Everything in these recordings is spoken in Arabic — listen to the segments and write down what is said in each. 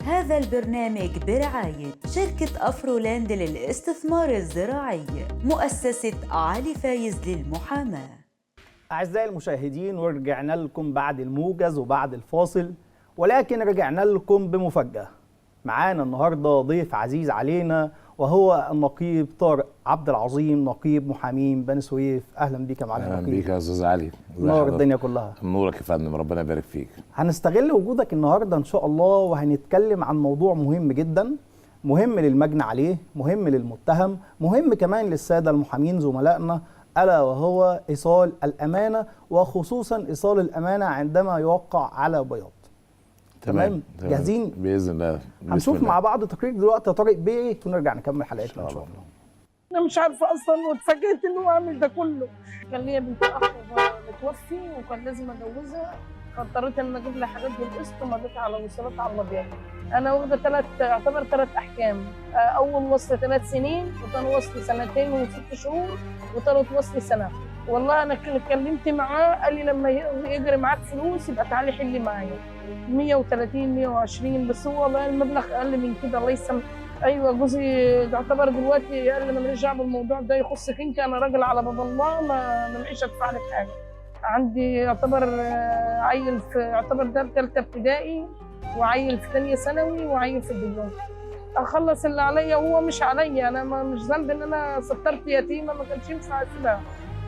هذا البرنامج برعاية شركة أفرولاند للاستثمار الزراعي، مؤسسة علي فايز للمحاماة. أعزائي المشاهدين، ورجعنا لكم بعد الموجز وبعد الفاصل، ولكن رجعنا لكم بمفاجأة. معانا النهاردة ضيف عزيز علينا وهو النقيب طارق عبد العظيم، نقيب محامين بني سويف. أهلا بيك يا معالي النقيب. اهلا بيك يا استاذ علي. نور الدنيا كلها. نورك يا فندم، ربنا يبارك فيك. هنستغل وجودك النهارده ان شاء الله، وهنتكلم عن موضوع مهم جدا، مهم للمجني عليه، مهم للمتهم، مهم كمان للساده المحامين زملائنا، الا وهو ايصال الامانه، وخصوصا ايصال الامانه عندما يوقع على بياض. تمام. جاهزين باذن الله. هنشوف مع بعض تقرير دلوقتي يا طارق بيه، ونرجع نكمل حلقتنا ان شاء الله. انا مش عارفه اصلا، واتفاجئت ان هو عامل ده كله. كان ليا بنت اخ متوفي وكان لازم اجوزها، فاضطريت ان اجيب لها حاجات بالقسط ومضيت على وصولات على المبيع. انا واخده يعتبر ثلاث احكام. اول وصل 3 سنين، وثاني وصل 2 و6 شهور، وثالث وصل سنه. والله انا اتكلمت معاه، قال لي لما يجري معاك فلوس يبقى تعالي حلي معايا 130 120، بس هو والله المبلغ اقل من كده. الله يسامحك. ايوه جوزي يعتبر دلوقتي قال لي انا ماليش دعوه بالموضوع ده، يخصك انت، انا راجل على باب الله، ما معيش ادفع لك حاجه. عندي يعتبر عيل في يعتبر ده ثالثه ابتدائي، وعيل في ثانيه ثانوي، وعيل في الدبلوم. اخلص اللي عليا وهو مش عليا، انا مش ذنب ان انا سترت يتيمه، ما كانش ينفع اسيبها،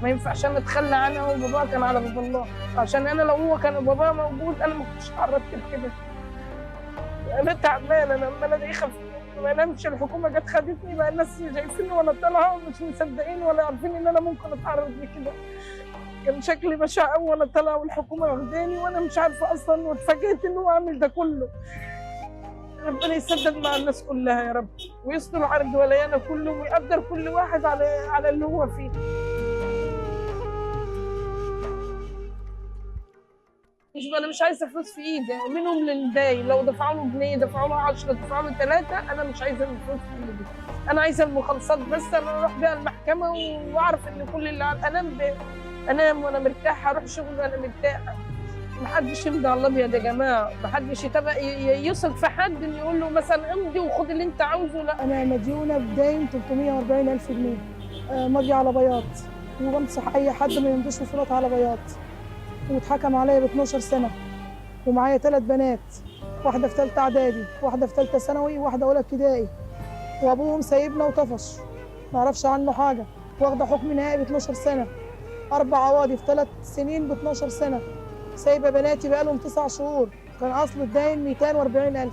ما ينفعش انا اتخلى عنها، وباباها كان على باب الله. عشان انا لو هو كان باباها موجود انا ما كنتش اتعرضت لكده. انا تعبانه، انا عماله دايخه ما انامش. الحكومه جت خدتني، بقى الناس شايفيني وانا طالعه ومش مصدقين ولا عارفين ان انا ممكن اتعرض لكده. كان شكلي بشع قوي وانا طالعه، والحكومه واخداني وانا مش عارفه اصلا، واتفاجئت ان هو عامل ده كله. ربنا يسدد مع الناس كلها يا رب، ويستر عرض وليانا كله، ويقدر كل واحد على اللي هو فيه. انا مش عايزه فلوس في ايدي منهم للباقي، لو دفعوا له جنيه، دفعوا له 10، دفعوا له 3، انا مش عايزه الفلوس في ايدي. انا عايزه المخالصات بس، انا اروح بيها المحكمه واعرف ان كل اللي انام وانا مرتاحه، اروح شغل وانا مرتاحه. محدش يمضي على الابيض يا جماعه، محدش يثق في حد ان يقول له مثلا امضي وخد اللي انت عاوزه. لا، انا مديونه بداين 340,000 جنيه ماضي على بياض، وبنصح اي حد ما يمضيش وصولات على بياض. واتحكم عليا ب 12 سنه، ومعايا 3 بنات، واحده في ثالثه اعدادي، واحده في ثالثه ثانوي، واحده اولى ابتدائي، وابوهم سايبنا وطفش، ما اعرفش عنه حاجه. واخده حكم نهائي ب 12 سنه، 4 قواضي في 3 سنين ب 12 سنه. سايبه بناتي بقالهم 9 شهور، كان اصل الداين 240,000،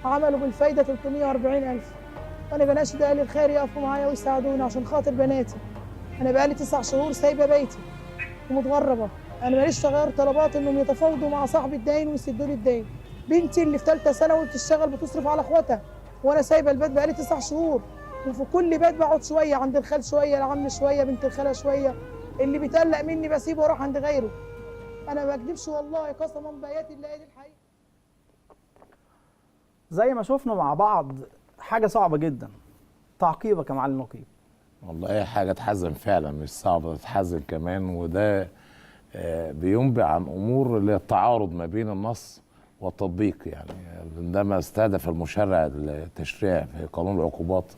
عملوا بالفايده 340,000. انا بناشد اهل الخير يقفوا معايا ويساعدوني عشان خاطر بناتي. انا بقالي 9 شهور سايبه بيتي ومتغربه، انا ماليش غير طلبات انهم يتفاوضوا مع صاحب الدين ويسدوا لي الدين. بنتي اللي في ثالثه ثانوي بتشتغل بتصرف على اخواتها، وانا سايبه البيت بقالي 9 شهور، وفي كل بيت بقعد شويه، عند الخال شويه، العم شويه، بنت الخاله شويه، اللي بيتقلق مني بسيبه واروح عند غيره. انا ما بكذبش والله، قسما بايات الله دي الحقيقه. زي ما شفنا مع بعض، حاجه صعبه جدا. تعقيبك يا معالي النقيب. والله حاجه تحزن فعلا، مش صعبه، تحزن كمان. وده بينبئ عن امور للتعارض ما بين النص والتطبيق. يعني عندما استهدف المشرع التشريع في قانون العقوبات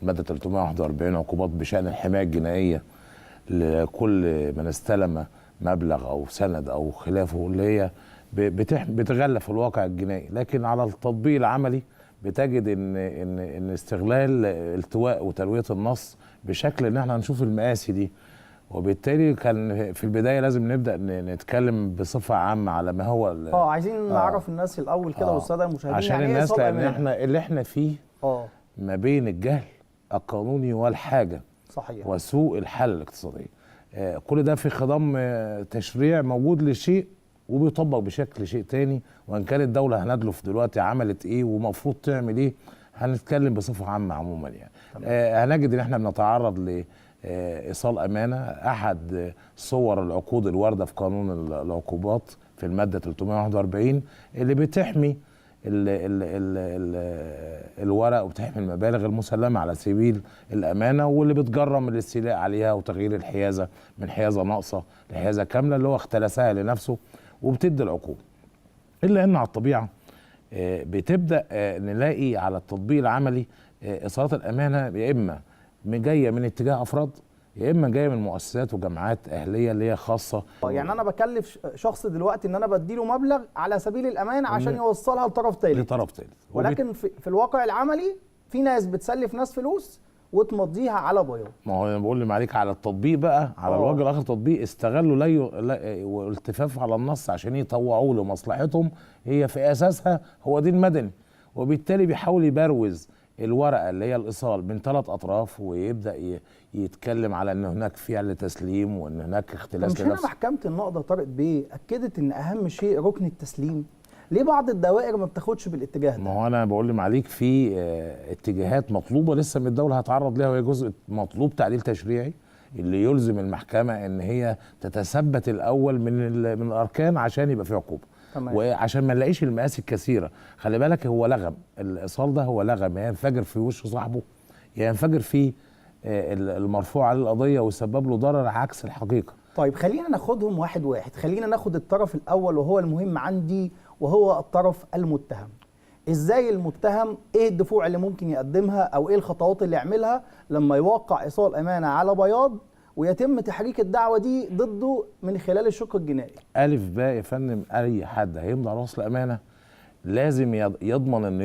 الماده 341 عقوبات بشان الحمايه الجنائيه لكل من استلم مبلغ او سند او خلافه، اللي هي بتغلف الواقع الجنائي، لكن على التطبيق العملي بتجد ان استغلال التواء وتلويه النص بشكل ان احنا هنشوف المآسي دي. وبالتالي كان في البدايه لازم نبدا نتكلم بصفه عامه على ما هو عايزين نعرف الناس الاول كده والساده المشاهدين عشان يعني الناس، ايه لان احنا اللي احنا فيه ما بين الجهل القانوني والحاجه، صحيح، وسوء الحل الاقتصادي. كل ده في خضم تشريع موجود لشيء وبيطبق بشكل شيء تاني. وان كانت الدوله هندلف دلوقتي عملت ايه ومفروض تعمل ايه، هنتكلم بصفه عامه عموما يعني. هنجد ان احنا بنتعرض لايصال امانه، احد صور العقود الوارده في قانون العقوبات في الماده 341 اللي بتحمي الورق وبتحمي المبالغ المسلمه على سبيل الامانه، واللي بتجرم الاستيلاء عليها وتغيير الحيازه من حيازه ناقصه لحيازه كامله اللي هو اختلسها لنفسه، وبتدي العقوبه. الا ان على الطبيعه بتبدا نلاقي على التطبيق العملي ايصالات الامانه يا اما جايه من اتجاه افراد، يا اما جايه من مؤسسات وجامعات اهليه اللي هي خاصه. يعني انا بكلف شخص دلوقتي ان انا بديله مبلغ على سبيل الامان عشان يوصلها لطرف ثالث، ولكن في الواقع العملي في ناس بتسلف ناس فلوس وتمضيها على بياض. ما هو انا بقول لمعاليك على التطبيق بقى، على الوجه الاخر تطبيق استغلوا والالتفاف على النص عشان يطوعوه لمصلحتهم، هي في اساسها هو دين مدني، وبالتالي بيحاول يبروز الورقه اللي هي الايصال من 3 اطراف، ويبدا يتكلم على ان هناك فعل تسليم وان هناك اختلاس لنفس. مش هنا محكمه النقضه طارق بيه اكدت ان اهم شيء ركن التسليم؟ ليه بعض الدوائر ما بتاخدش بالاتجاه ده؟ ما هو انا بقول لمعاليك في اتجاهات مطلوبه لسه من الدوله هتعرض ليها، وهي جزء مطلوب تعديل تشريعي اللي يلزم المحكمه ان هي تتثبت الاول من الاركان عشان يبقى في عقوبه. تمام. وعشان ما نلاقيش المآسي الكثيره. خلي بالك هو لغم، الايصال ده هو لغم، يا ينفجر في وش صاحبه يا ينفجر في المرفوع عليه القضيه ويسبب له ضرر عكس الحقيقه. طيب خلينا ناخدهم واحد واحد، خلينا ناخد الطرف الاول وهو المهم عندي، وهو الطرف المتهم. ازاي المتهم، ايه الدفوع اللي ممكن يقدمها او ايه الخطوات اللي يعملها لما يوقع ايصال امانه على بياض ويتم تحريك الدعوه دي ضده من خلال الشق الجنائي؟ الف باء يا فندم، اي حد هيمضي على وصل امانه لازم يضمن انه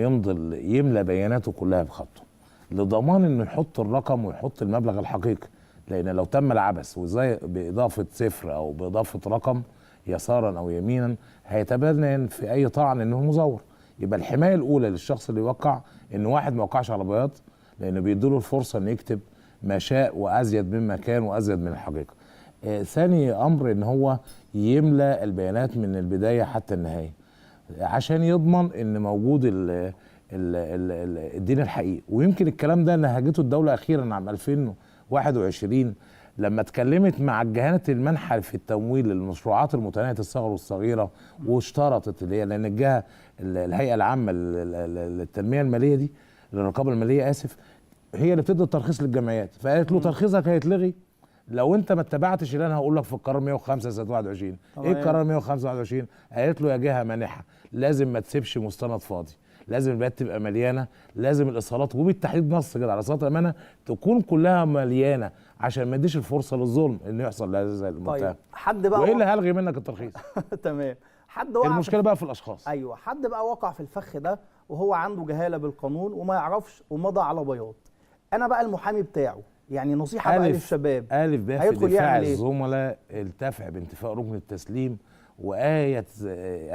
يملى بياناته كلها بخطه، لضمان انه يحط الرقم ويحط المبلغ الحقيقي، لان لو تم العبث وزي باضافه صفر او باضافه رقم يسارا او يمينا هيتبين في اي طعن انه مزور. يبقى الحمايه الاولى للشخص اللي يوقع ان واحد ما يوقعش على بياض، لانه بيديله الفرصه انه يكتب ما شاء وازيد مما كان وازيد من الحقيقه. ثاني امر ان هو يملى البيانات من البدايه حتى النهايه عشان يضمن ان موجود الدين الحقيقي. ويمكن الكلام ده نهجته الدوله اخيرا عام 2021 لما اتكلمت مع الجهات المنحة في التمويل للمشروعات المتناهية الصغر والصغيرة، واشترطت اللي هي لان الجهة الهيئة العامة للتنمية المالية دي، للرقابة المالية اسف، هي اللي بتدي الترخيص للجمعيات، فقالت له ترخيصك هيتلغي لو انت ما اتبعتش اللي انا هقول لك في القرار 105 سنه 21. ايه القرار 105 21؟ قالت له يا جهه مانحه لازم ما تسيبش مستند فاضي، لازم البيانات تبقى مليانه، لازم الايصالات وبالتحديد نص كده على ايصالات الامانه تكون كلها مليانه عشان ما يديش الفرصه للظلم انه يحصل لهذا المتهم. طيب حد بقى وايه اللي هلغي منك الترخيص؟ تمام. حد وقع المشكله بقى في الاشخاص. ايوه، حد بقى وقع في الفخ ده وهو عنده جهاله بالقانون وما يعرفش ومضى على بياض. انا بقى المحامي بتاعه، يعني نصيحه بقى للشباب، الف باء في هيدخل دفاع يعمل ايه؟ الزملاء التفع بانتفاء ركن التسليم، وآية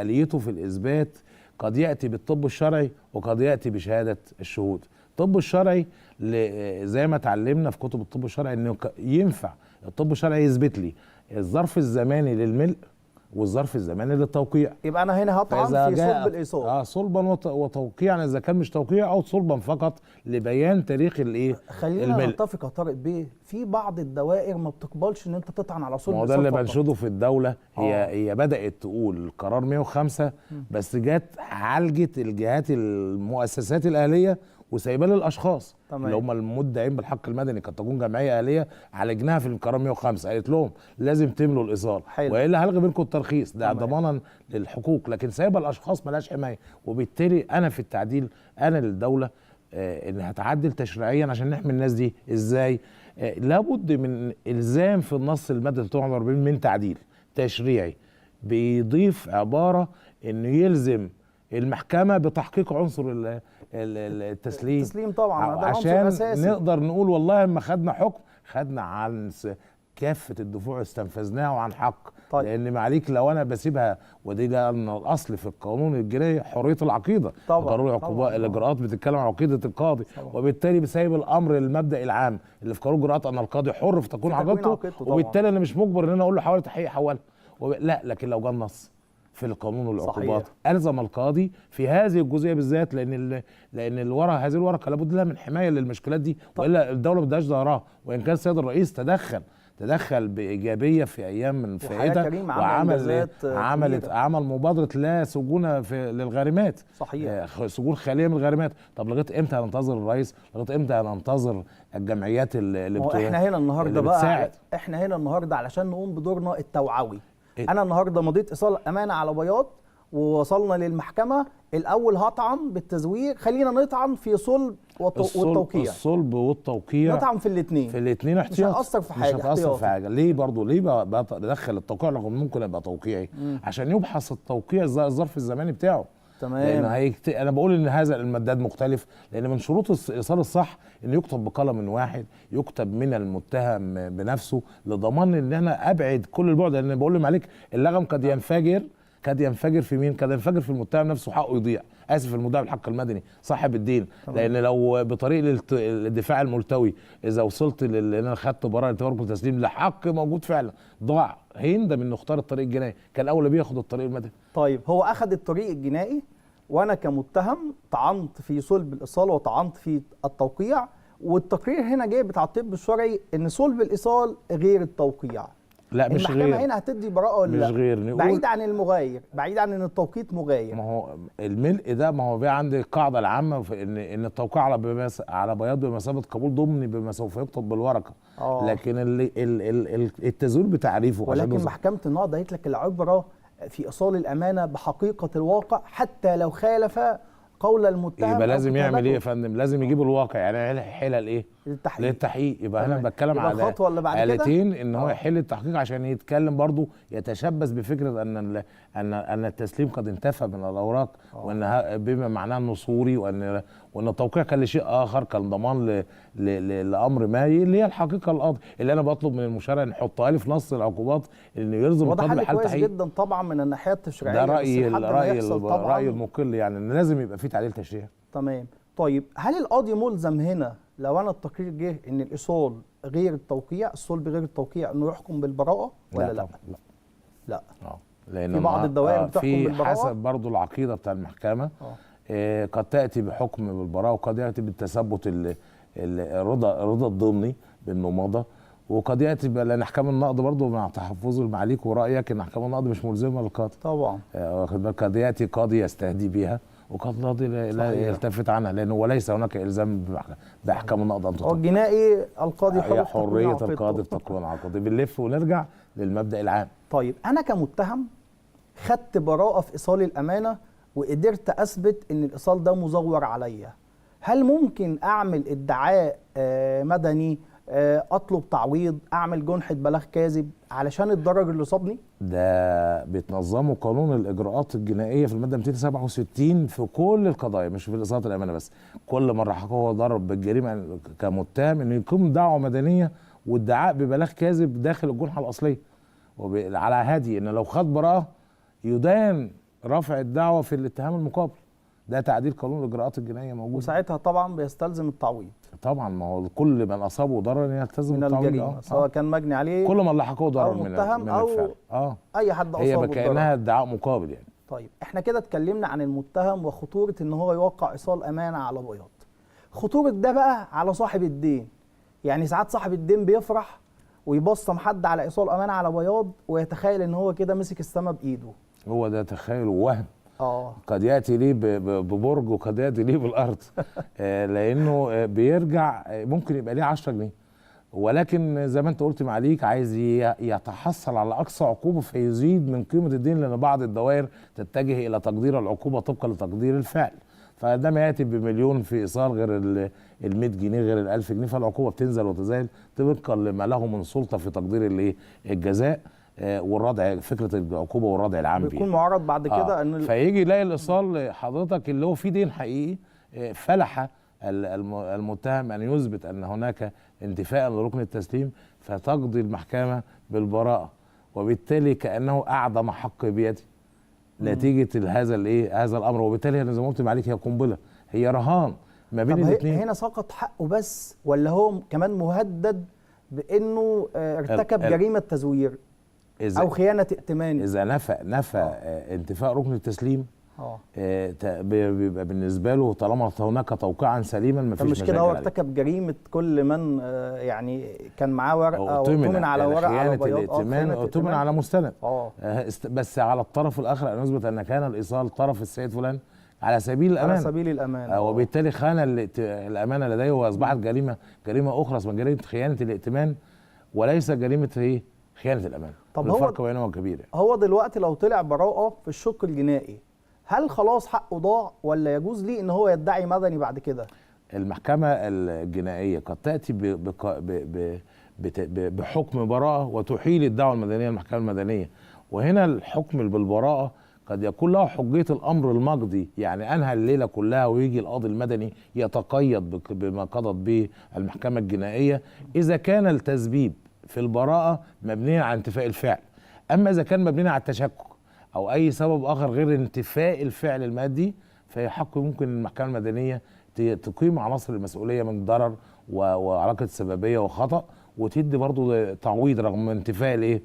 آليته في الإثبات قد يأتي بالطب الشرعي وقد يأتي بشهادة الشهود. الطب الشرعي زي ما اتعلمنا في كتب الطب الشرعي انه ينفع الطب الشرعي يثبت لي الظرف الزماني للملء والظرف الزماني للتوقيع. يبقى انا هنا هطعن في صلب الايصال. صلبا وتوقيعا اذا كان مش توقيع، او صلبا فقط لبيان تاريخ الايه؟ خلينا نتفق يا طارق بيه، في بعض الدوائر ما بتقبلش ان انت تطعن على صلب الايصال. ما هو ده اللي بنشده في الدوله. هي بدات تقول قرار 105 بس جت عالجت الجهات المؤسسات الاهليه وسايبه للاشخاص اللي هم المدعين بالحق المدني، قد تكون جمعيه اهليه، عالجناها في القرار 105 قالت لهم لازم تملوا الايصال والا هلغي منكم الترخيص، ده ضمانا للحقوق، لكن سايبه الاشخاص مالهاش حمايه. وبالتالي انا في التعديل انا للدوله ان هتعدل تشريعيا عشان نحمي الناس دي. ازاي؟ لابد من الزام في النص الماده 48 من تعديل تشريعي بيضيف عباره انه يلزم المحكمه بتحقيق عنصر التسليم طبعا ده عشان عنصر أساسي. نقدر نقول والله لما خدنا حكم خدنا عن كافه الدفوع استنفذناها وعن حق. طيب. لان معليك لو انا بسيبها، ودي لان الاصل في القانون الجنائي حريه العقيده، قانون العقوبات الاجراءات بتتكلم عن عقيده القاضي طبعا. وبالتالي بسايب الامر للمبدا العام اللي في قانون الاجراءات ان القاضي حر في تكوين عقيدته، وبالتالي انا مش مجبر ان انا اقول له حاول تحقيق حولها لا. لكن لو جه النص في القانون والعقوبات ألزم القاضي في هذه الجزئيه بالذات، لان هذه الورقه لابد لها من حمايه للمشكلات دي، والا الدوله ما بدهاش ظهرها. وان كان السيد الرئيس تدخل بايجابيه في ايام من فائده وعمل مبادره لا سجون للغارمات. صحيح. سجون خاليه من الغارمات. طب لغايه امتى هننتظر الرئيس؟ لغايه امتى هننتظر الجمعيات اللي احنا هنا النهارده بقى احنا هنا النهارده علشان نقوم بدورنا التوعوي. انا النهارده مضيت ايصال امانه على بياض ووصلنا للمحكمه، الاول هطعن بالتزوير، خلينا نطعن في صلب والتوقيع. الصلب والتوقيع نطعن في الاثنين، في الاثنين احتياط، مش هتأثر في حاجه، مش هتأثر في حاجه. ليه برضه؟ ليه بدخل التوقيع رغم ممكن يبقى توقيعي؟ عشان يبحث التوقيع الظرف الزماني بتاعه. تمام. لان انا بقول ان هذا المداد مختلف، لان من شروط الايصال الصح ان يكتب بقلم واحد، يكتب من المتهم بنفسه، لضمان ان انا ابعد كل البعد. لان بقول لهم عليك اللغم قد ينفجر في مين؟ قد ينفجر في المتهم نفسه، حقه يضيع. اسف، المدعي بالحق المدني صاحب الدين. تمام. لان لو بطريق الدفاع الملتوي اذا وصلت ان انا خدت براءه تورك التسليم لحق موجود فعلا ضاع، هيندم انه اختار الطريق الجنائي، كان اولى بيه ياخد الطريق المدني. طيب هو اخذ الطريق الجنائي، وانا كمتهم طعنت في صلب الايصال وطعنت في التوقيع، والتقرير هنا جاي بتاع الطب الشرعي ان صلب الايصال غير التوقيع. لا مش غير، المحكمه هنا هتدي براءه ولا لا؟ مش غير، نقول بعيد عن المغاير، بعيد عن ان التوقيت مغاير. ما هو الملء ده، ما هو بقى عندي القاعده العامه في ان التوقيع على بياض بمثابه قبول ضمني بما سوف يكتب بالورقه. لكن التزوير بتعريفه، ولكن محكمه النقض قالت لك العبره في ايصال الامانه بحقيقه الواقع حتى لو خالف قول المتهم. يبقى لازم يعمل ايه يا فندم؟ لازم يجيب الواقع، يعني حلل ايه؟ للتحقيق. يبقى انا بتكلم على خطوه اللي بعد آلتين ان هو يحل التحقيق عشان يتكلم برضه يتشبث بفكره ان التسليم قد انتفى من الاوراق، وان بما معناه النصوري، وان التوقيع كان لشيء اخر، كان ضمان لامر ما، اللي هي الحقيقه القاضي اللي انا بطلب من المشرع ان يحطها لي في نص العقوبات انه يلزم القاضي بحال تحقيق. كويس جدا طبعا من الناحيه التشريعيه، ده راي المقل، يعني ان لازم يبقى في تعديل تشريعي. تمام. طيب هل القاضي ملزم هنا لو انا التقرير جه ان الايصال غير التوقيع، الصلب غير التوقيع، انه يحكم بالبراءه ولا لا؟ لا. لان في بعض الدوائر بتحكم بالبراءه حسب برضه العقيده بتاع المحكمه. قد تاتي بحكم بالبراءه، وقد ياتي بالتثبت الرضا الضمني بانه مضى، وقد ياتي لان احكام النقض برضه مع تحفظ المعاليك ورايك ان احكام النقض مش ملزمه للقاضي طبعا. واخد بالك، قد ياتي قاضي يستهدي بها وقد قاضي لا يلتفت عنها، لانه وليس هناك الزام باحكام النقض ان تطبق. الجنائي القاضي هي حريه القاضي في تقويم عقدي. بنلف ونرجع للمبدا العام. طيب انا كمتهم خدت براءه في ايصال الامانه وقدرت اثبت ان الايصال ده مزور عليا، هل ممكن اعمل ادعاء مدني، اطلب تعويض، اعمل جنحه بلاغ كاذب علشان الضرر اللي صابني؟ ده بيتنظموا قانون الاجراءات الجنائيه في الماده 267 في كل القضايا، مش في الايصالات الامانه بس. كل مره هو ضرب بالجريمه كمتهم انه يقيم دعوه مدنيه وادعاء ببلاغ كاذب داخل الجنحه الاصليه، على هادي ان لو خد براءه يدان رفع الدعوه في الاتهام المقابل. ده تعديل قانون الاجراءات الجنائيه موجود، وساعتها طبعا بيستلزم التعويض. طبعا، ما هو كل من اصابه ضرر يلتزم من الجريمه، سواء كان مجني عليه كل من لحقه ضرر أو متهم او اي حد اصابه، هي كانها ادعاء مقابل يعني. طيب احنا كده اتكلمنا عن المتهم وخطوره ان هو يوقع ايصال امانه على بياض. خطوره ده بقى على صاحب الدين، يعني ساعات صاحب الدين بيفرح ويبصم حد على ايصال امانه على بياض ويتخيل ان هو كده مسك السما بايده. هو ده تخيل ووهم. قد ياتي ليه ببرج وقد ياتي ليه بالارض. لانه بيرجع ممكن يبقى ليه 10 جنيه، ولكن زي ما انت قلت معاليك عايز يتحصل على اقصى عقوبه فيزيد من قيمه الدين، لان بعض الدوائر تتجه الى تقدير العقوبه طبقا لتقدير الفعل، فده ما ياتي بمليون في ايصال غير ال 100 جنيه غير ال 1000 جنيه، فالعقوبه بتنزل وتزايد طبقا لما له من سلطه في تقدير الجزاء والردع، فكره العقوبه والردع العام بيكون معرض بعد كده ان فيجي يلاقي الايصال حضرتك اللي هو فيه دين حقيقي، فلح المتهم ان يثبت ان هناك انتفاء لركن التسليم، فتقضي المحكمه بالبراءه، وبالتالي كانه اعدم حق بيده نتيجه هذا الامر، وبالتالي زي ما قلت عليك هي قنبله، هي رهان ما بين الاثنين. هنا سقط حقه بس ولا هو كمان مهدد بانه ارتكب جريمه تزوير او خيانه ائتمان؟ اذا نفى انتفاء ركن التسليم بيبقى بالنسبه له طالما هناك توقيعا سليما ما فيش مش كده هو ارتكب جريمه كل من يعني كان معاه ورقه اؤتمن على ورقه على بياض الائتمان اؤتمن على مستند بس على الطرف الاخر ان يثبت ان كان الايصال طرف السيد فلان على سبيل الامانه، على سبيل الامانه وبالتالي خان الامانه لديه واصبحت جريمه اخرى اسمها جريمه خيانه الائتمان، وليس جريمه خيانه الامانه. طب الفرق بينهما كبير يعني. هو دلوقتي لو طلع براءه في الشق الجنائي، هل خلاص حقه ضاع ولا يجوز ليه ان هو يدعي مدني بعد كده؟ المحكمه الجنائيه قد تاتي بحكم براءه وتحيل الدعوه المدنيه للمحكمه المدنيه، وهنا الحكم بالبراءه قد يكون له حجيه الامر المقضي، يعني انهى الليله كلها ويجي القاضي المدني يتقيد بما قضت به المحكمه الجنائيه اذا كان التسبيب في البراءه مبنيا على انتفاء الفعل. اما اذا كان مبنيا على التشكك او اي سبب اخر غير انتفاء الفعل المادي، فيحق ممكن المحكمه المدنيه تقيم عناصر المسؤوليه من ضرر وعلاقه سببيه وخطا، وتدي برضو تعويض رغم انتفاء الايه،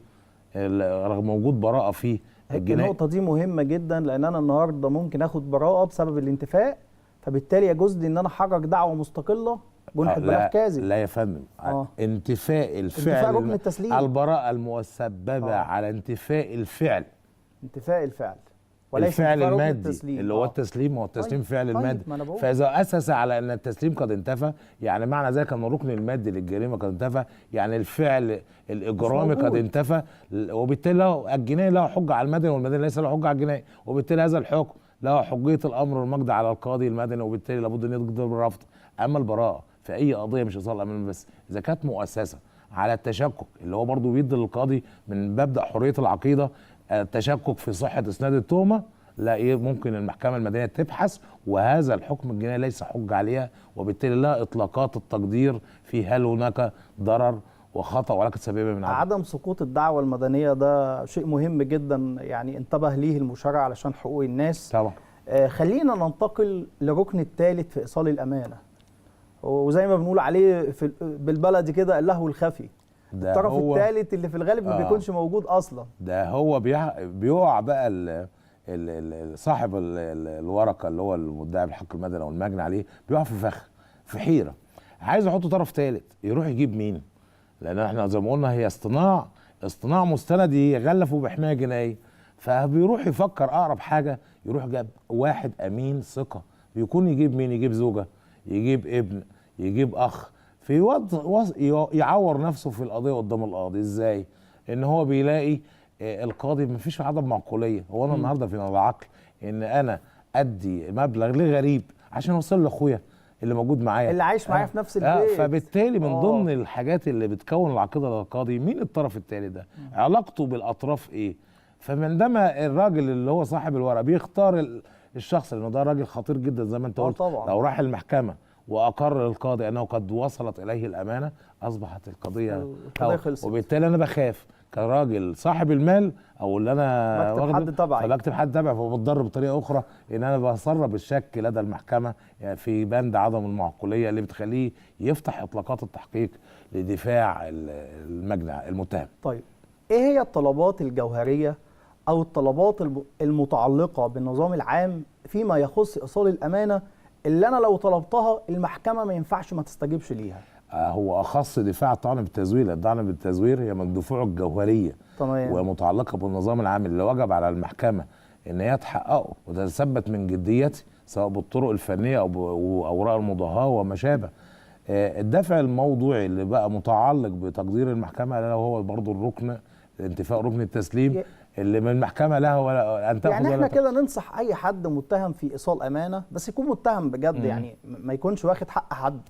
رغم وجود براءه في الجنائي. النقطه دي مهمه جدا، لان انا النهارده ممكن اخد براءه بسبب الانتفاء، فبالتالي يجوز لي ان انا احرك دعوه مستقله جنحة بلاغ كاذب. لا يا فندم، انتفاء الفعل، انتفاء ركن التسليم، البراءه المسببه على انتفاء الفعل، انتفاء الفعل وليس الفعل المادي اللي هو التسليم. هو التسليم فعل المادي. فاذا اسس على ان التسليم قد انتفى، يعني معنى ذلك ان الركن المادي للجريمه قد انتفى، يعني الفعل الاجرامي قد انتفى، وبالتالي الجنائي له حجه على المدني والمدني ليس له حجه على الجنائي، وبالتالي هذا الحكم له حجيه الامر المقضي على القاضي المدني، وبالتالي لابد ان يقدر بالرفض. اما البراءه في اي قضيه مش ايصال امام بس، اذا كانت مؤسسه على التشكك اللي هو برضه بيدي للقاضي من مبدا حريه العقيده التشكك في صحه اسناد التهمه، لا ممكن المحكمه المدنيه تبحث، وهذا الحكم الجنائي ليس حجه عليها، وبالتالي لا اطلاقات التقدير في هل هناك ضرر وخطا وعلاقه سببيه من عدم سقوط الدعوه المدنيه. ده شيء مهم جدا يعني انتبه ليه المشرع علشان حقوق الناس طبعا. خلينا ننتقل للركن الثالث في ايصال الامانه، وزي ما بنقول عليه بالبلدي كده اللهو الخفي، الطرف الثالث اللي في الغالب ما بيكونش موجود اصلا. ده هو بيقع بقى صاحب الورقه اللي هو المدعي بالحق المدني او المجني عليه، بيقع في فخ، في حيره، عايز يحط طرف ثالث، يروح يجيب مين؟ لان احنا زي ما قلنا هي اصطناع مستند يغلفه بحمايه جنائيه، فبيروح يفكر اقرب حاجه، يروح جاب واحد امين ثقه، بيكون يجيب مين؟ يجيب زوجه، يجيب ابن، يجيب اخ، في يعور نفسه في القضيه قدام القاضي. ازاي؟ ان هو بيلاقي القاضي مفيش عدم معقوليه. هو انا النهارده في العقل ان انا ادي مبلغ لغريب عشان اوصل لاخويا اللي موجود معايا، اللي عايش معايا في نفس البيت. فبالتالي من ضمن الحاجات اللي بتكون العقيده للقاضي مين الطرف الثالث ده؟ علاقته بالاطراف ايه؟ فعندما الراجل اللي هو صاحب الورقه بيختار الشخص، لانه ده راجل خطير جدا زي ما انت قلت، لو راح المحكمه واقر القاضي انه قد وصلت اليه الامانه، اصبحت القضيه خلصت. وبالتالي انا بخاف كراجل صاحب المال او اللي انا بكتب حد تبعي، فبكتب حد تبعي، فبتضر بطريقه اخرى ان انا بسرب الشك لدى المحكمه يعني في بند عدم المعقوليه اللي بتخليه يفتح اطلاقات التحقيق لدفاع المجني المتهم. طيب ايه هي الطلبات الجوهريه او الطلبات المتعلقه بالنظام العام فيما يخص ايصال الامانه اللي انا لو طلبتها المحكمه ما ينفعش ما تستجيبش ليها؟ هو اخص دفاع الطعن بالتزوير. الطعن بالتزوير هي من دفوعه الجوهريه ومتعلقه بالنظام العام اللي وجب على المحكمه ان هي تحققه وتتثبت من جديته سواء بالطرق الفنيه او اوراق المضاهاه وما شابه. الدفع الموضوعي اللي بقى متعلق بتقدير المحكمه لا هو برضه الركن انتفاء ركن التسليم اللي من المحكمه له ولا ان تاخذ. يعني احنا كده ننصح اي حد متهم في ايصال امانه، بس يكون متهم بجد، يعني ما يكونش واخد حق حد،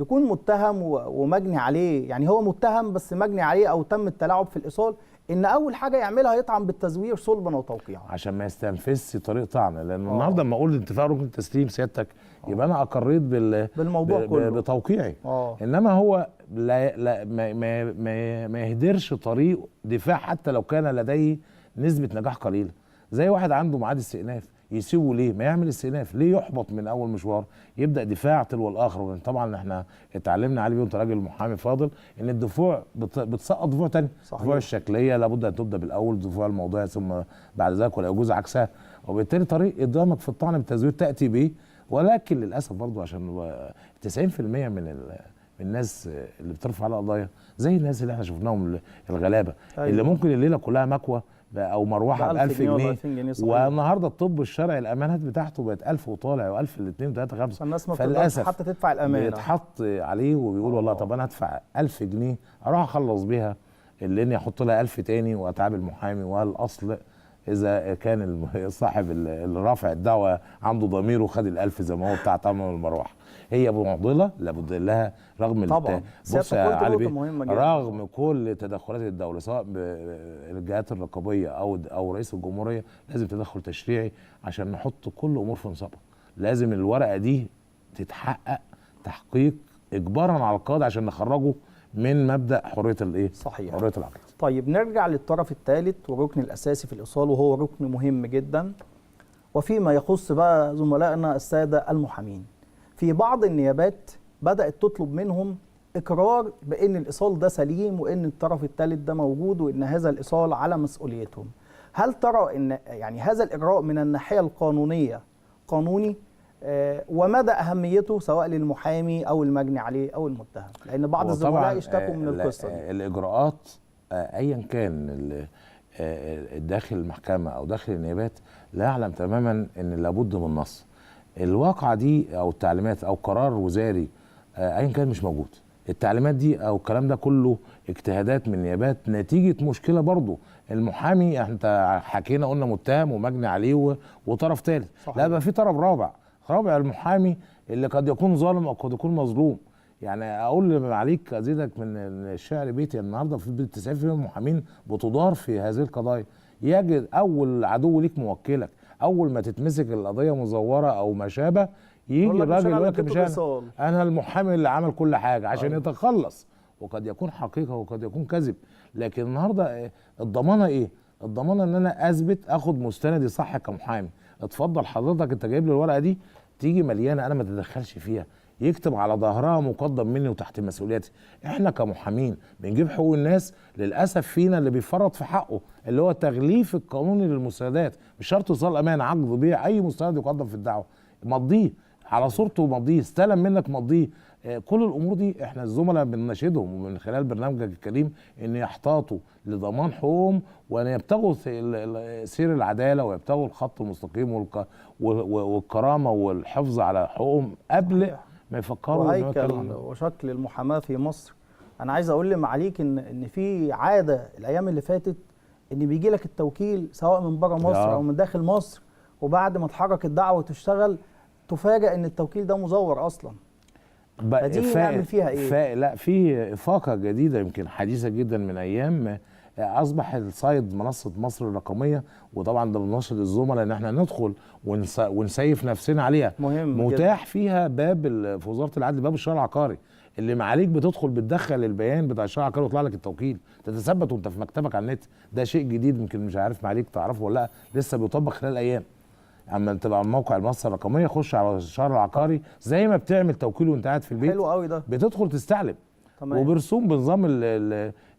يكون متهم ومجني عليه، يعني هو متهم بس مجني عليه او تم التلاعب في الايصال، ان اول حاجه يعملها يطعن بالتزوير صلبا وتوقيعا عشان ما يستنفذش طريق طعن. لان النهارده لما اقول انتفاء ركن التسليم سيادتك يبقى انا اقريت بالموضوع كله بتوقيعي. انما هو لا ما يهدرش طريق دفاع حتى لو كان لديه نسبه نجاح قليله. زي واحد عنده ميعاد استئناف، يسيبه ليه؟ ما يعمل استئناف، ليه يحبط من اول مشوار؟ يبدا دفاع تلو الاخر. طبعا احنا اتعلمنا علي بيه وانت راجل محامي فاضل ان الدفوع بتسقط دفوع ثانيه. الدفوع الشكليه لابد ان تبدا بالاول، الدفوع الموضوعي ثم بعد ذلك ولا يجوز عكسها، وبالتالي طريق قدامك في الطعن بالتزوير تاتي به. ولكن للاسف برضه عشان 90% من الناس اللي بترفع على قضايا زي الناس اللي احنا شفناهم الغلابه اللي ممكن الليله كلها مكوى او مروحه ب 1000 جنيه والنهارده الطب الشرعي الامانات بتاعته بقت 1000 وطالع و1000 الاثنين 3 5. الناس ما بتقدرش حتى تدفع الامانه، بيتحط عليه وبيقول والله طب انا هدفع 1000 جنيه اروح اخلص بيها اللي اني احط لها 1000 تاني واتعب المحامي. والاصل اذا كان صاحب الرافع الدعوه عنده ضمير وخد ال1000 زي ما هو بتاع ثمن المروحه. هي معضله لابد لها رغم طبعا. بص يا علي بيه، مهمة جدا. رغم كل تدخلات الدوله سواء بالجهات الرقابيه او رئيس الجمهوريه، لازم تدخل تشريعي عشان نحط كل امور في نصابها. لازم الورقه دي تتحقق تحقيق اجبارا على القاضي عشان نخرجه من مبدا حريه الايه؟ صحيح. حريه العقد. طيب نرجع للطرف الثالث والركن الاساسي في الايصال، وهو ركن مهم جدا، وفيما يخص بقى زملائنا الساده المحامين. في بعض النيابات بدات تطلب منهم اقرار بان الايصال ده سليم وان الطرف الثالث ده موجود وان هذا الايصال على مسؤوليتهم. هل ترى ان يعني هذا الاجراء من الناحيه القانونيه قانوني؟ ومدى اهميته سواء للمحامي او المجني عليه او المتهم؟ لان بعض الزملاء اشتكوا من القصه دي. الاجراءات ايا كان داخل المحكمه او داخل النيابات لا يعلم تماما ان لابد من نص. الواقعه دي او التعليمات او قرار وزاري ايا كان مش موجود. التعليمات دي او الكلام ده كله اجتهادات من النيابات نتيجه مشكله برضه. المحامي انت حكينا قلنا متهم ومجني عليه وطرف ثالث، لا بقى في طرف رابع المحامي اللي قد يكون ظالم او قد يكون مظلوم. يعني اقول عليك ازيدك من الشعر بيتي، النهارده في 90% من المحامين بتدار في هذه القضايا. يجد اول عدو ليك موكلك، اول ما تتمسك القضيه مزوره او ما شابه يجي الراجل يقول لك مش انا المحامي اللي عمل كل حاجه عشان يتخلص، وقد يكون حقيقه وقد يكون كذب. لكن النهارده الضمانه ايه؟ الضمانه ان انا اثبت اخد مستندي صح كمحامي. اتفضل حضرتك انت جايب لي الورقه دي تيجي مليانه انا ما تدخلش فيها، يكتب على ظهرها مقدم مني وتحت مسؤوليتي. احنا كمحامين بنجيب حقوق الناس، للاسف فينا اللي بيفرط في حقه اللي هو التغليف القانوني للمستندات. مش شرط ايصال امانه، عقد بيع، اي مستند يقدم في الدعوه مضيه على صورته ومضيه، استلم منك مضيه. كل الامور دي احنا الزملاء بنناشدهم ومن خلال برنامجك الكريم ان يحتاطوا لضمان حقوقهم وان يبتغوا سير العداله ويبتغوا الخط المستقيم والكرامه والحفظ على حقوقهم قبل ما يفكروا. وهيكل وشكل المحاماه في مصر. انا عايز اقول لمعاليك ان في عاده الايام اللي فاتت ان بيجي لك التوكيل سواء من بره مصر او من داخل مصر، وبعد ما تحرك الدعوه وتشتغل تفاجئ ان التوكيل ده مزور اصلا. فدي نعمل فيها ايه؟ لا في افاقه جديده يمكن حديثه جدا من ايام اصبح السايد منصه مصر الرقميه، وطبعا ده بنناشد الزملاء ان احنا ندخل ونسيف نفسنا عليها. مهم متاح جدا. فيها باب في وزاره العدل باب الشرع العقاري اللي معاليك بتدخل بتدخل البيان بتاع الشرع العقاري ويطلع لك التوكيل، تتثبت وانت في مكتبك على النت. ده شيء جديد يمكن مش عارف معاليك تعرفه ولا لا، لسه بيطبق خلال ايام. اما تبقى على موقع المنصه الرقميه خش على الشهر العقاري زي ما بتعمل توكيل وانت قاعد في البيت. حلو قوي ده. بتدخل تستعلم تمام. وبرسوم بنظام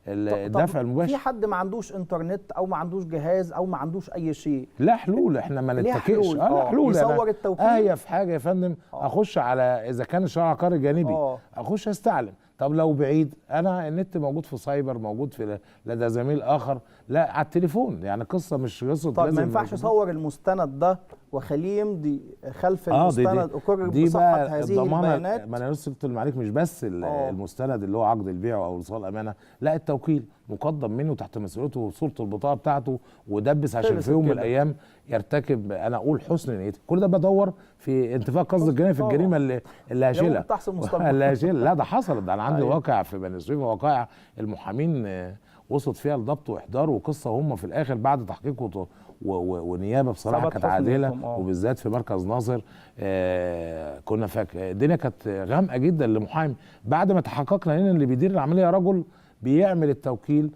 الدفع المباشر. في حد ما عندوش انترنت او ما عندوش جهاز او ما عندوش اي شيء، لا حلول، احنا ما نتكئش. لا حلول. يصور التوكيل في حاجه يا فندم اخش على اذا كان الشهر العقاري جانبي اخش استعلم. طب لو بعيد انا النت موجود في سايبر، موجود في لدى زميل اخر، لا على التليفون. يعني قصه مش قصه. طب ما ينفعش اصور المستند ده واخليه يمضي خلف المستند اقر بصحه هذه البيانات؟ ما انا لسه قلت لمعاليك مش بس المستند اللي هو عقد البيع او ايصال امانه، لا التوكيل مقدم منه تحت مسؤوليته وصوره البطاقه بتاعته ودبس عشان في يوم من الايام يرتكب انا اقول حسن نيتي. كل ده بدور في انتفاء قصد الجنائي في الجريمه اللي هشيلها. اللي هشيلها. لا ده حصل، ده انا عندي واقع في بني سويف، وقائع المحامين وصلت فيها لضبط واحضار وقصه هم في الاخر بعد تحقيق ونيابه بصراحه كانت عادله، وبالذات في مركز ناصر. كنا الدنيا كانت غامقه جدا لمحامي. بعد ما تحققنا هنا اللي بيدير العمليه رجل بيعمل التوكيل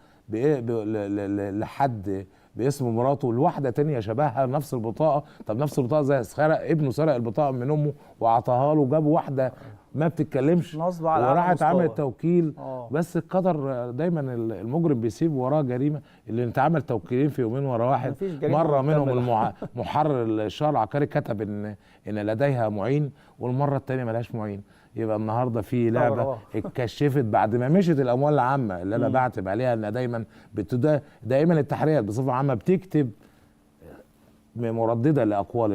لحد باسم مراته لواحده تانية شبهها نفس البطاقه. طب نفس البطاقه زي ابنه سرق البطاقه من امه واعطاها له، جاب واحده ما بتتكلمش وراحت عملت توكيل. بس القدر دايما المجرم بيسيب وراه جريمه. اللي انت عمل توكيلين في يومين ورا واحد، مره منهم محرر الشهر العقاري كتب ان لديها معين، والمره الثانيه ملهاش معين. يبقى النهارده في لعبه اتكشفت بعد ما مشت الاموال العامه اللي انا بعتب عليها. ان دايما التحريات بصفه عامه بتكتب مردده لاقوال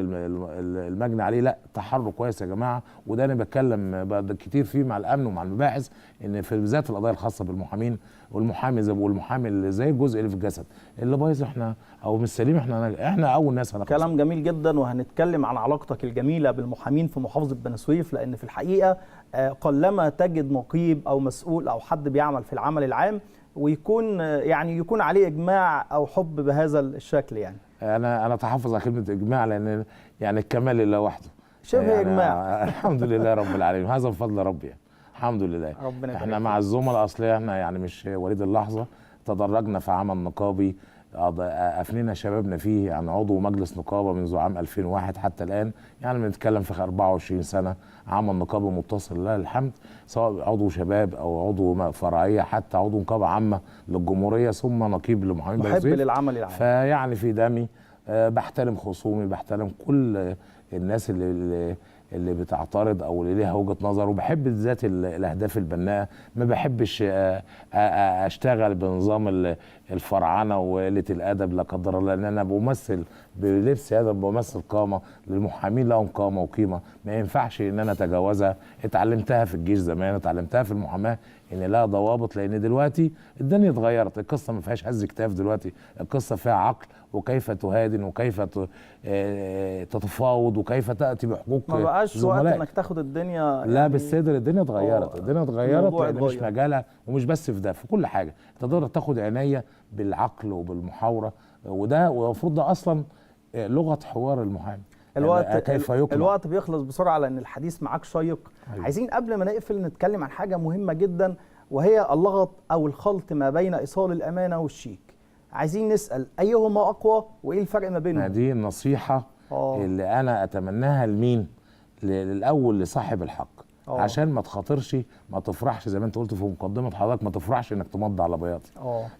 المجني عليه. لا، تحرك كويس يا جماعه، وده انا بتكلم كتير فيه مع الامن ومع المباحث، ان في بالذات القضايا الخاصه بالمحامين، والمحامي زي ما بقول المحامي اللي زي الجزء اللي في الجسد اللي بايظ احنا او مش سليم، احنا اول ناس هنخسر. كلام جميل جدا، وهنتكلم عن علاقتك الجميله بالمحامين في محافظه بني سويف، لان في الحقيقه قلما تجد نقيب او مسؤول او حد بيعمل في العمل العام ويكون يكون عليه اجماع او حب بهذا الشكل. يعني انا اتحفظ على كلمه اجماع، لان يعني الكمال لله وحده، شبه يعني اجماع. الحمد لله رب العالمين، هذا بفضل ربي يعني. الحمد لله. ربنا احنا يبارك مع الزملاء اصلي، احنا يعني مش وليد اللحظه، تدرجنا في عمل نقابي افنينا شبابنا فيه، يعني عضو مجلس نقابه منذ عام 2001 حتى الان، يعني بنتكلم في 24 سنه عمل نقابي متصل لله الحمد، سواء عضو شباب او عضو فرعيه حتى عضو نقابه عامه للجمهوريه، ثم نقيب لمحامين بني محب سويف. للعمل العام. فيعني في دمي بحترم خصومي، بحترم كل الناس اللي بتعترض او اللي ليها وجهه نظر، وبحب بالذات الاهداف البناءه. ما بحبش اشتغل بنظام الفرعنه وقله الادب لا قدر الله، لان انا بمثل بلبس هذا، بمثل قامه للمحامين، لهم قامه وقيمه ما ينفعش ان انا اتجاوزها. اتعلمتها في الجيش زمان، اتعلمتها في المحاماه ان لها ضوابط، لان دلوقتي الدنيا اتغيرت، القصه ما فيهاش هز كتاف دلوقتي، القصه فيها عقل، وكيف تهادن، وكيف تتفاوض، وكيف تاتي بحقوق ما بقاش وقت زملائك. انك تاخد الدنيا لا بالصدر، الدنيا اتغيرت، الدنيا اتغيرت، لان مش اتغير. مجالها، ومش بس في ده، في كل حاجه تقدر تاخد عنايه بالعقل وبالمحاوره، وده والمفروض ده اصلا لغه حوار المحامي. كيف يقنع. الوقت بيخلص بسرعه لان الحديث معاك شيق. أيوة. عايزين قبل ما نقفل نتكلم عن حاجه مهمه جدا، وهي اللغط او الخلط ما بين ايصال الامانه والشيك. عايزين نسال ايهما اقوى وايه الفرق ما بينهم؟ دي النصيحه اللي انا اتمناها لمين؟ للاول لصاحب الحق. عشان ما تخاطرش، ما تفرحش زي ما انت قلت في مقدمه حضرتك، ما تفرحش انك تمضي على بياضي،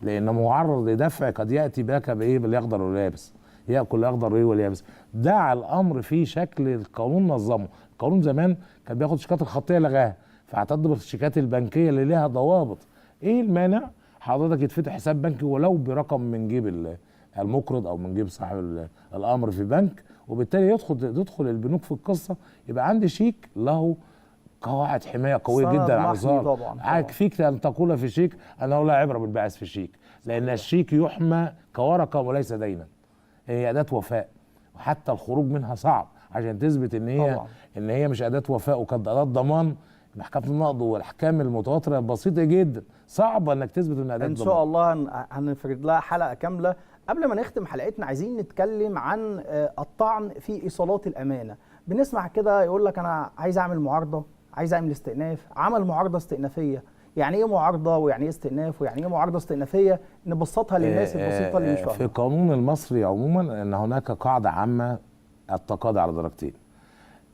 لان معرض لدفع قد ياتي بك بايه؟ بالاخضر واليابس، ياكل الاخضر واليابس. دع الامر في شكل القانون نظمه. القانون زمان كان بياخد الشيكات الخطيه لغاها، فاعتد بالشيكات البنكيه اللي ليها ضوابط. ايه المانع حضرتك يتفتح حساب بنكي ولو برقم من جيب المقرض او من جيب صاحب الامر في بنك، وبالتالي تدخل البنوك في القصه، يبقى عندي شيك له قواعد حمايه قويه جدا على الظاهر. يكفيك ان تقول في شيك انه لا عبره بالباعث في الشيك، لان الشيك يحمى كورقه وليس دينا، هي اداه وفاء، وحتى الخروج منها صعب عشان تثبت ان هي مش اداه وفاء وكانت اداه ضمان. محكمه النقض والاحكام المتواتره بسيطه جدا، صعبه انك تثبت ان اداه ضمان. ان شاء الله هنفرد لها حلقه كامله. قبل ما نختم حلقتنا عايزين نتكلم عن الطعن في ايصالات الامانه. بنسمع كده يقول لك انا عايز اعمل معارضه، عايز اعمل استئناف، عمل معارضه استئنافيه. يعني ايه معارضه ويعني ايه استئناف ويعني ايه معارضه استئنافيه؟ نبسطها للناس البسيطه اللي مش فاهمه. في القانون المصري عموما ان هناك قاعده عامه، التقاضي على درجتين.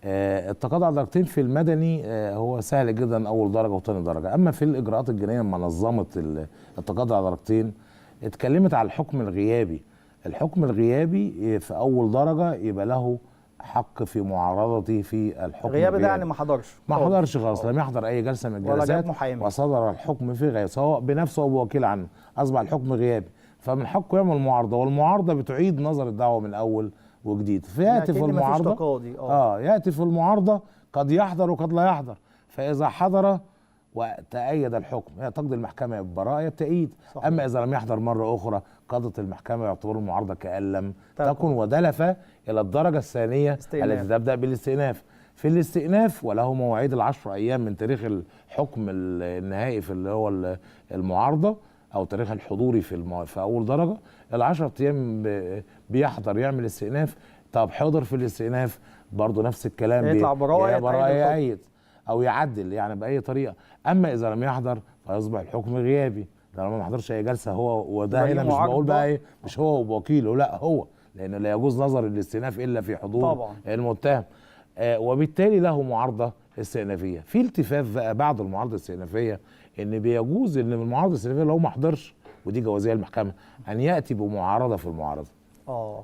التقاضي على درجتين في المدني هو سهل جدا، اول درجه وثاني درجه. اما في الاجراءات الجنائيه لما نظمت التقاضي على درجتين، اتكلمت على الحكم الغيابي. الحكم الغيابي في اول درجه يبقى له حق في معارضتي في الحكم الغيابي. ده يعني ما حضرش خالص، لم يحضر اي جلسه من الجلسات وصدر الحكم في غياب، سواء بنفسه او بوكيل عنه، اصبح الحكم غيابي، فمن حقه يعمل معارضه، والمعارضه بتعيد نظر الدعوه من اول وجديد. فياتي في المعارضه ياتي في المعارضه قد يحضر وقد لا يحضر، فاذا حضر وتأيد الحكم هي تقضي المحكمة ببراءة تأييد. أما إذا لم يحضر مرة أخرى قضت المحكمة يعتبر المعارضة كأن لم تكن، ودلف إلى الدرجة الثانية التي تبدأ بالاستئناف. في الاستئناف وله مواعيد 10 أيام من تاريخ الحكم النهائي في اللي هو المعارضة أو تاريخ الحضوري في أول درجة. 10 أيام بيحضر يعمل استئناف. طب حضر في الاستئناف برضه نفس الكلام، يطلع براءة يأيد او يعدل يعني باي طريقه. اما اذا لم يحضر فيصبح الحكم غيابي، لما ما حضرش اي جلسه هو. وده هنا مش بقول بقى ايه، مش هو ووكيله، لا هو، لان لا يجوز نظر الاستئناف الا في حضور المتهم. وبالتالي له معارضه استئنافيه. في التفاف بقى بعد المعارضه الاستئنافيه ان بيجوز ان من المعارضه الاستئنافيه لو ما حضرش، ودي جوازيه المحكمه، ان ياتي بمعارضه في المعارضه.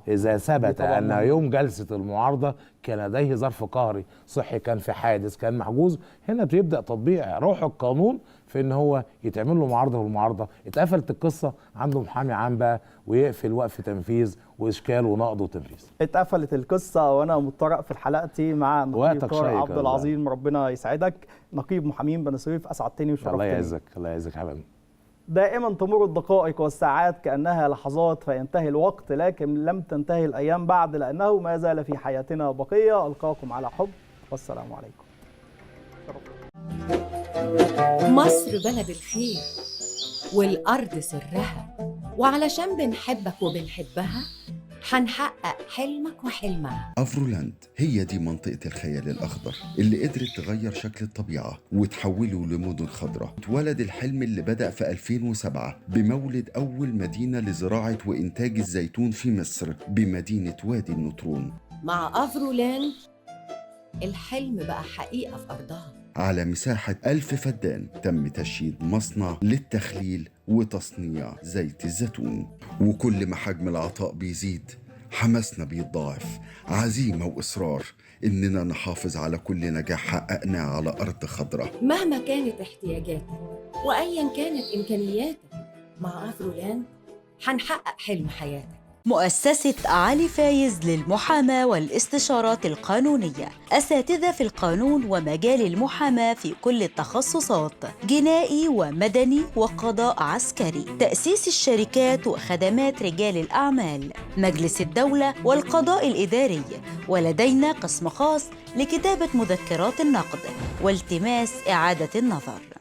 إذا دي ثبت طبعاً أن مهمة. يوم جلسة المعارضة كان لديه ظرف قهري صحي، كان في حادث، كان محجوز، هنا بيبدأ تطبيق روح القانون في ان هو يتعمل له معارضه، والمعارضه اتقفلت القصه، عنده محامي عام بقى ويقفل وقف تنفيذ واشكال ونقض وتنفيذ. اتقفلت القصه وانا مضطر اقفل حلقتي مع نقيب وقتك طارق شيق عبد والله. العظيم، ربنا يسعدك، نقيب محامين بني سويف، اسعدتني وشرفتني. الله يعزك، الله يعزك حبيبي. دائما تمر الدقائق والساعات كأنها لحظات فينتهي الوقت، لكن لم تنتهي الأيام بعد، لأنه ما زال في حياتنا بقية. ألقاكم على حب والسلام عليكم. مصر بلد الخير والأرض سرها، وعلشان بنحبك وبنحبها هنحقق حلمك وحلمها. أفرولاند هي دي منطقة الخيال الأخضر اللي قدرت تغير شكل الطبيعة وتحوله لمدن خضراء. اتولد الحلم اللي بدأ في 2007 بمولد أول مدينة لزراعة وإنتاج الزيتون في مصر بمدينة وادي النطرون. مع أفرولاند الحلم بقى حقيقة في أرضها. على مساحة 1000 فدان تم تشييد مصنع للتخليل وتصنيع زيت الزيتون، وكل ما حجم العطاء بيزيد حماسنا بيتضاعف، عزيمة وإصرار إننا نحافظ على كل نجاح حققناه على أرض خضراء. مهما كانت احتياجاتك وأيا كانت إمكانياتك، مع أفرولاند هنحقق حلم حياتك. مؤسسة علي فايز للمحاماة والاستشارات القانونية، أساتذة في القانون ومجال المحاماة في كل التخصصات، جنائي ومدني وقضاء عسكري، تأسيس الشركات وخدمات رجال الأعمال، مجلس الدولة والقضاء الإداري، ولدينا قسم خاص لكتابة مذكرات النقد والتماس إعادة النظر.